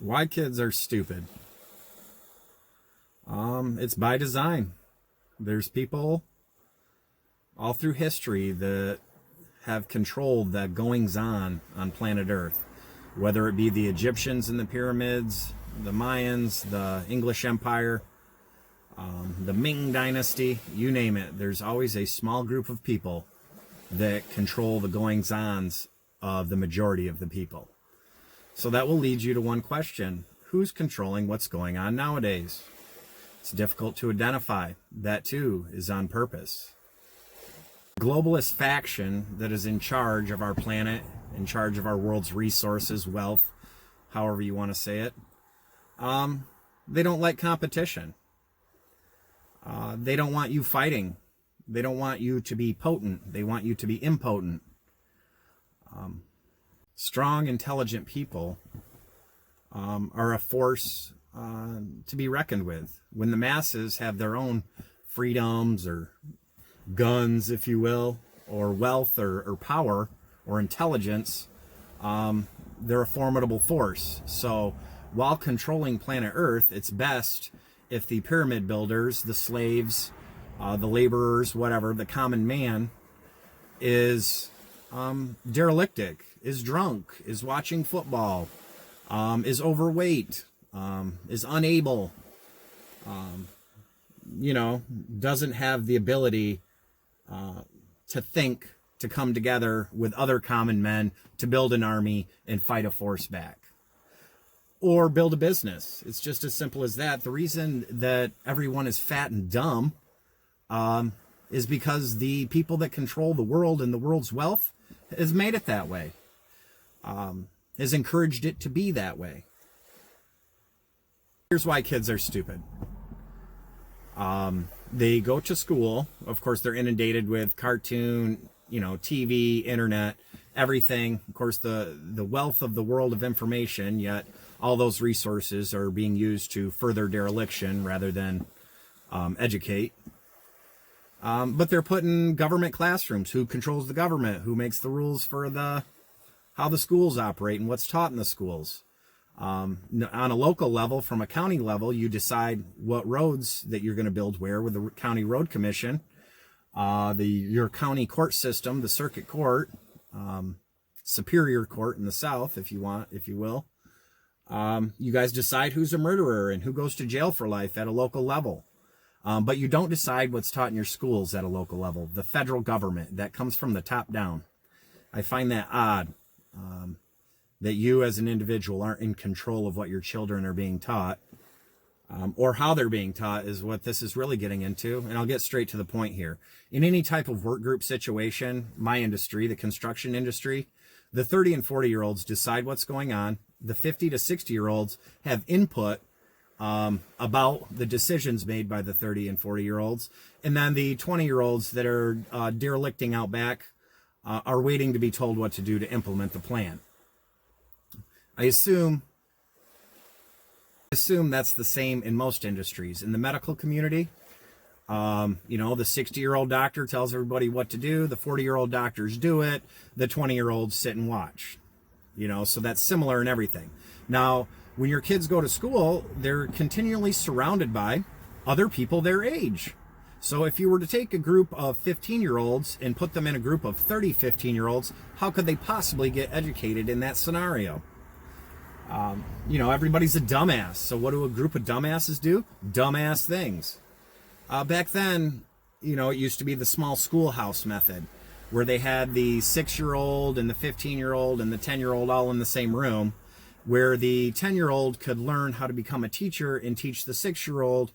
Why kids are stupid. It's by design. There's people all through history that have controlled the goings on planet Earth, whether it be the Egyptians in the pyramids, the Mayans, the English Empire, the Ming Dynasty, you name it. There's always a small group of people that control the goings-ons of the majority of the people. So that will lead you to one question. Who's controlling what's going on nowadays? It's difficult to identify. That too is on purpose. Globalist faction that is in charge of our planet, in charge of our world's resources, wealth, however you want to say it, they don't like competition. They don't want you fighting. They don't want you to be potent. They want you to be impotent. Strong, intelligent people are a force to be reckoned with. When the masses have their own freedoms or guns, if you will, or wealth or power or intelligence, they're a formidable force. So while controlling planet Earth, it's best if the pyramid builders, the slaves, the laborers, whatever, the common man is derelict, is drunk, is watching football, is overweight, is unable, doesn't have the ability to think, to come together with other common men to build an army and fight a force back. Or build a business. It's just as simple as that. The reason that everyone is fat and dumb is because the people that control the world and the world's wealth has made it that way, has encouraged it to be that way. Here's why kids are stupid. They go to school. Of course, they're inundated with cartoon, TV, internet, everything. Of course, the wealth of the world of information, yet all those resources are being used to further dereliction rather than educate. But they're put in government classrooms. Who controls the government? Who makes the rules for how the schools operate and what's taught in the schools? On a local level, from a county level, you decide what roads that you're going to build where with the county road commission. Your county court system, the circuit court, superior court in the south, if you will. You guys decide who's a murderer and who goes to jail for life at a local level. But you don't decide what's taught in your schools at a local level. The federal government, that comes from the top down. I find that odd, that you as an individual aren't in control of what your children are being taught, or how they're being taught is what this is really getting into. And I'll get straight to the point here. In any type of work group situation, my industry, the construction industry, the 30 and 40-year-olds decide what's going on. The 50 to 60-year-olds have input about the decisions made by the 30 and 40-year-olds. And then the 20-year-olds that are derelicting out back are waiting to be told what to do to implement the plan. I assume that's the same in most industries. In the medical community, the 60-year-old doctor tells everybody what to do. The 40-year-old doctors do it. The 20-year-olds sit and watch. So that's similar in everything. Now, when your kids go to school, they're continually surrounded by other people their age. So if you were to take a group of 15-year-olds and put them in a group of 30 15-year-olds, how could they possibly get educated in that scenario? Everybody's a dumbass. So what do a group of dumbasses do? Dumbass things. Back then, it used to be the small schoolhouse method, where they had the 6-year-old and the 15-year-old and the 10-year-old all in the same room, where the 10-year-old could learn how to become a teacher and teach the 6-year-old,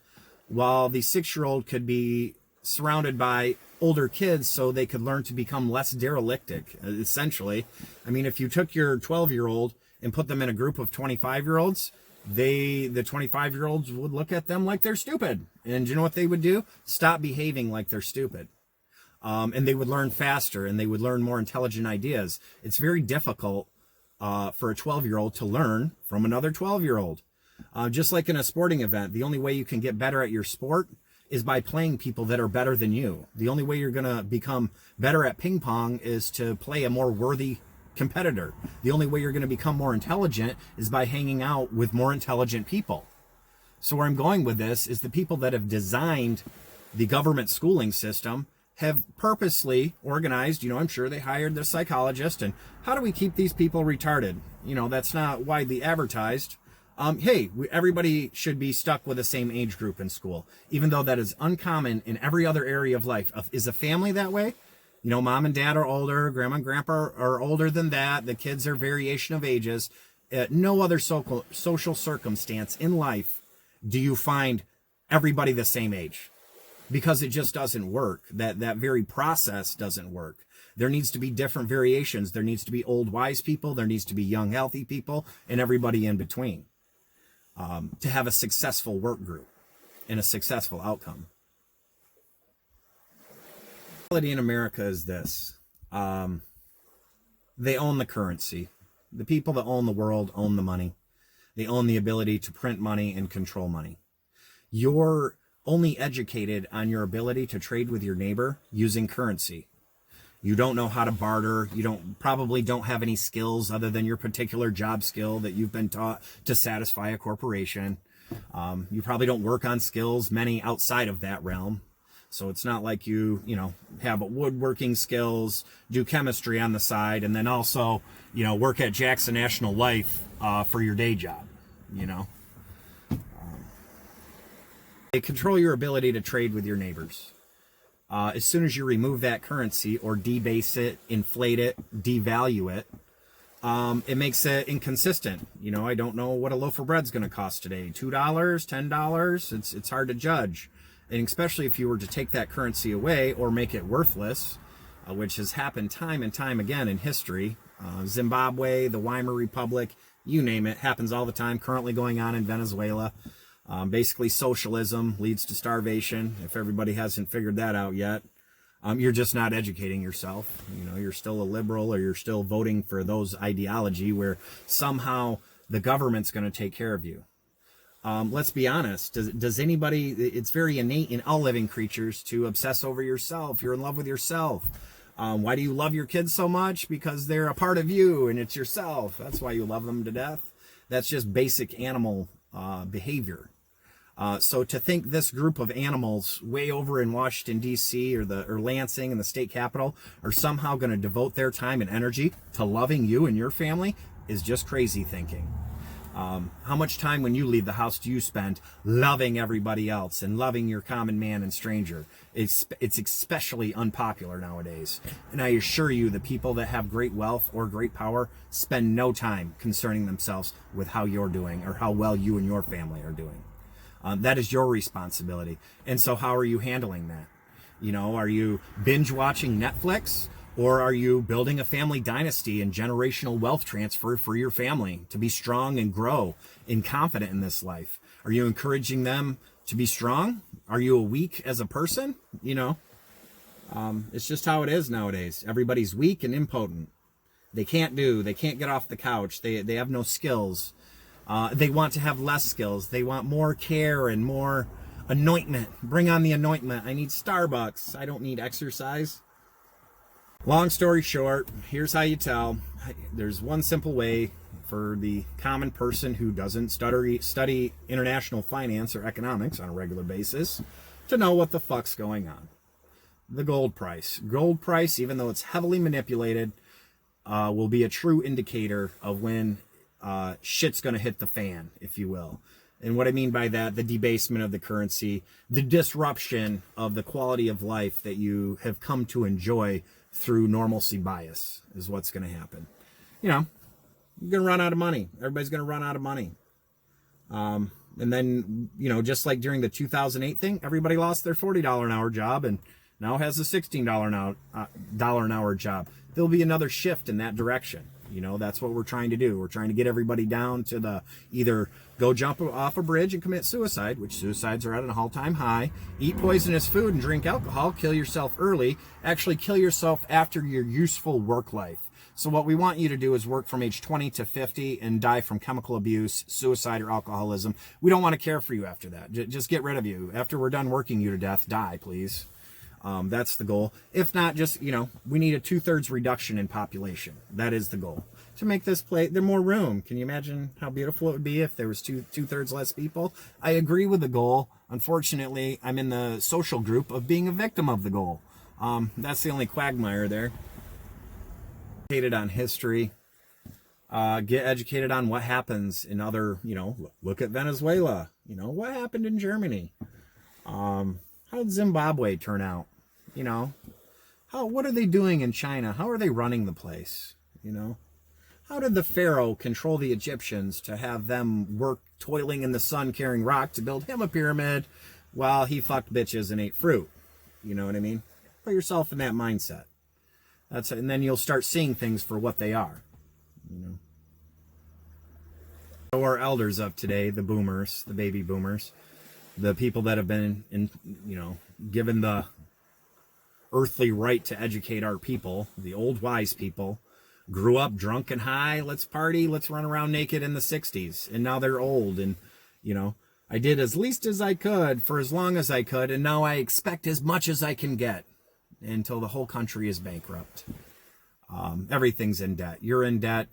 while the 6-year-old could be surrounded by older kids so they could learn to become less derelict, essentially. I mean, if you took your 12-year-old and put them in a group of 25-year-olds, the 25-year-olds would look at them like they're stupid. And you know what they would do? Stop behaving like they're stupid. And they would learn faster, and they would learn more intelligent ideas. It's very difficult for a 12-year-old to learn from another 12-year-old. Just like in a sporting event, the only way you can get better at your sport is by playing people that are better than you. The only way you're going to become better at ping pong is to play a more worthy competitor. The only way you're going to become more intelligent is by hanging out with more intelligent people. So where I'm going with this is the people that have designed the government schooling system have purposely organized, I'm sure they hired the psychologist, and how do we keep these people retarded? That's not widely advertised. Hey, everybody should be stuck with the same age group in school, even though that is uncommon in every other area of life. Is a family that way? Mom and dad are older, grandma and grandpa are older than that. The kids are variation of ages. No other social circumstance in life do you find everybody the same age, because it just doesn't work. That very process doesn't work. There needs to be different variations. There needs to be old wise people. There needs to be young healthy people, and everybody in between, to have a successful work group and a successful outcome. The reality in America is this. They own the currency. The people that own the world own the money. They own the ability to print money and control money. You're only educated on your ability to trade with your neighbor using currency. You don't know how to barter. You probably don't have any skills other than your particular job skill that you've been taught to satisfy a corporation. You probably don't work on skills, many outside of that realm. So it's not like you have woodworking skills, do chemistry on the side, and then also, work at Jackson National Life for your day job, They control your ability to trade with your neighbors. As soon as you remove that currency or debase it, inflate it, devalue it, it makes it inconsistent. I don't know what a loaf of bread's going to cost today. $2, $10. It's hard to judge. And especially if you were to take that currency away or make it worthless, which has happened time and time again in history. Zimbabwe, the Weimar Republic, you name it, happens all the time. Currently going on in Venezuela. Basically, socialism leads to starvation. If everybody hasn't figured that out yet, you're just not educating yourself. You're still a liberal, or you're still voting for those ideology where somehow the government's going to take care of you. Let's be honest. Does anybody? It's very innate in all living creatures to obsess over yourself. You're in love with yourself. Why do you love your kids so much? Because they're a part of you and it's yourself. That's why you love them to death. That's just basic animal behavior. So to think this group of animals way over in Washington, D.C. or Lansing and the state capitol are somehow going to devote their time and energy to loving you and your family is just crazy thinking. How much time when you leave the house do you spend loving everybody else and loving your common man and stranger? It's especially unpopular nowadays. And I assure you, the people that have great wealth or great power spend no time concerning themselves with how you're doing or how well you and your family are doing. That is your responsibility. And so how are you handling that? Are you binge watching Netflix? Or are you building a family dynasty and generational wealth transfer for your family to be strong and grow and confident in this life? Are you encouraging them to be strong? Are you weak as a person? It's just how it is nowadays. Everybody's weak and impotent. They can't get off the couch. They have no skills. They want to have less skills. They want more care and more anointment. Bring on the anointment. I need Starbucks. I don't need exercise. Long story short, here's how you tell. There's one simple way for the common person who doesn't study international finance or economics on a regular basis to know what the fuck's going on. The gold price. Gold price, even though it's heavily manipulated, will be a true indicator of when shit's going to hit the fan, if you will. And what I mean by that, the debasement of the currency, the disruption of the quality of life that you have come to enjoy through normalcy bias is what's going to happen. You're going to run out of money. Everybody's going to run out of money. And then, just like during the 2008 thing, everybody lost their $40 an hour job and now has a $16 an hour job. There'll be another shift in that direction. That's what we're trying to do. We're trying to get everybody down to the either go jump off a bridge and commit suicide, which suicides are at an all-time high, eat poisonous food and drink alcohol, kill yourself early, actually kill yourself after your useful work life. So what we want you to do is work from age 20 to 50 and die from chemical abuse, suicide, or alcoholism. We don't want to care for you after that. Just get rid of you. After we're done working you to death, die, please. That's the goal. If not, just, we need a 2/3 reduction in population. That is the goal. To make this place, there's more room. Can you imagine how beautiful it would be if there was two-thirds less people? I agree with the goal. Unfortunately, I'm in the social group of being a victim of the goal. That's the only quagmire there. Educated on history. Get educated on what happens in other, look at Venezuela. What happened in Germany? How did Zimbabwe turn out? What are they doing in China? How are they running the place? How did the Pharaoh control the Egyptians to have them work toiling in the sun carrying rock to build him a pyramid while he fucked bitches and ate fruit? You know what I mean? Put yourself in that mindset. And then you'll start seeing things for what they are. So our elders of today, the boomers, the baby boomers, the people that have been given the earthly right to educate our people, the old wise people, grew up drunk and high, let's party, let's run around naked in the 60s. And now they're old. And, I did as least as I could for as long as I could. And now I expect as much as I can get until the whole country is bankrupt. Everything's in debt. You're in debt.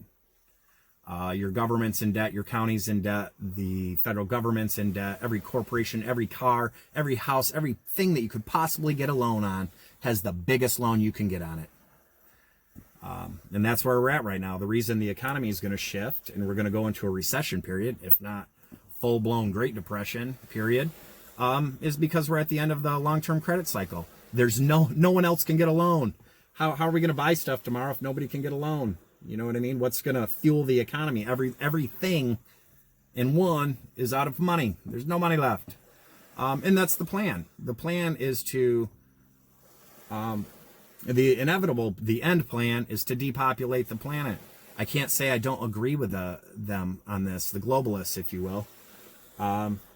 Your government's in debt. Your county's in debt. The federal government's in debt. Every corporation, every car, every house, everything that you could possibly get a loan on has the biggest loan you can get on it. And that's where we're at right now. The reason the economy is going to shift and we're going to go into a recession period, if not full-blown Great Depression period, is because we're at the end of the long-term credit cycle. There's no one else can get a loan. How are we going to buy stuff tomorrow if nobody can get a loan? You know what I mean? What's going to fuel the economy? Everything in one is out of money. There's no money left. And that's the plan. The plan is to... the end plan is to depopulate the planet. I can't say I don't agree with them on this, the globalists, if you will.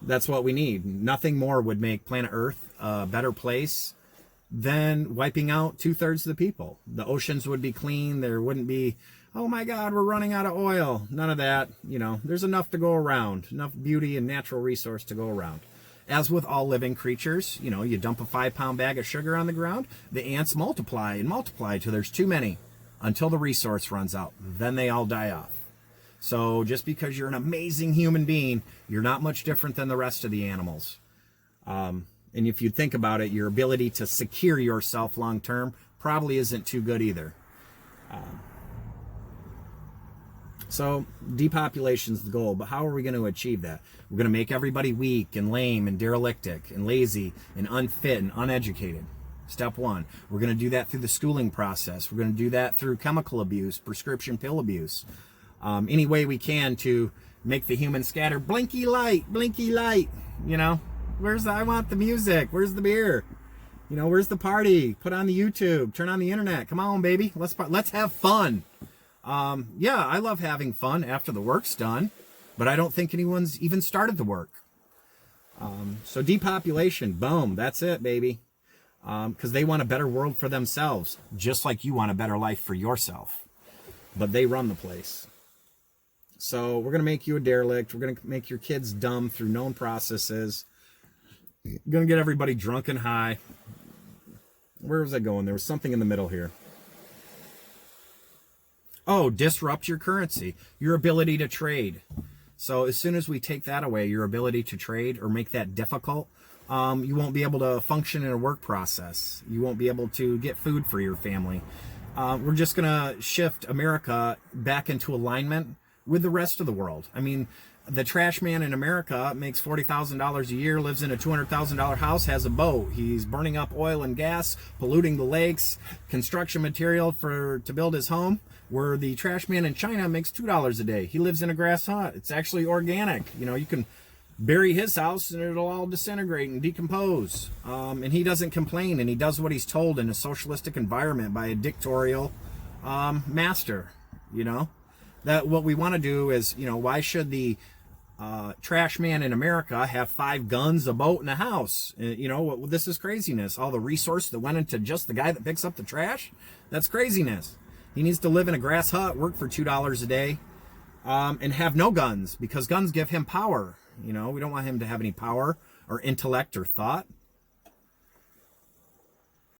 That's what we need. Nothing more would make planet Earth a better place than wiping out 2/3 of the people. The oceans would be clean. There wouldn't be, oh my God, we're running out of oil. None of that. There's enough to go around, enough beauty and natural resource to go around. As with all living creatures, you dump a 5-pound bag of sugar on the ground, the ants multiply and multiply till there's too many, until the resource runs out. Then they all die off. So just because you're an amazing human being, you're not much different than the rest of the animals. And if you think about it, your ability to secure yourself long term probably isn't too good either. So depopulation is the goal, but how are we going to achieve that? We're going to make everybody weak and lame and derelictic and lazy and unfit and uneducated. Step one. We're going to do that through the schooling process. We're going to do that through chemical abuse, prescription pill abuse. Any way we can to make the human scatter. Blinky light, I want the music. Where's the beer? Where's the party? Put on the YouTube, turn on the internet. Come on, baby. Let's have fun. Yeah, I love having fun after the work's done, but I don't think anyone's even started the work. So depopulation, boom, that's it, baby. Because they want a better world for themselves, just like you want a better life for yourself. But they run the place. So we're going to make you a derelict. We're going to make your kids dumb through known processes. We're going to get everybody drunk and high. Where was I going? There was something in the middle here. Oh, disrupt your currency, your ability to trade. So as soon as we take that away, your ability to trade or make that difficult, you won't be able to function in a work process. You won't be able to get food for your family. We're just going to shift America back into alignment with the rest of the world. I mean, the trash man in America makes $40,000 a year, lives in a $200,000 house, has a boat. He's burning up oil and gas, polluting the lakes, construction material to build his home, where the trash man in China makes $2 a day. He lives in a grass hut. It's actually organic. You can bury his house and it'll all disintegrate and decompose. And he doesn't complain, and he does what he's told in a socialistic environment by a dictatorial master. That what we want to do is, why should the trash man in America have 5 guns, a boat, and a house? This is craziness. All the resource that went into just the guy that picks up the trash, that's craziness. He needs to live in a grass hut, work for $2 a day, and have no guns, because guns give him power. We don't want him to have any power or intellect or thought.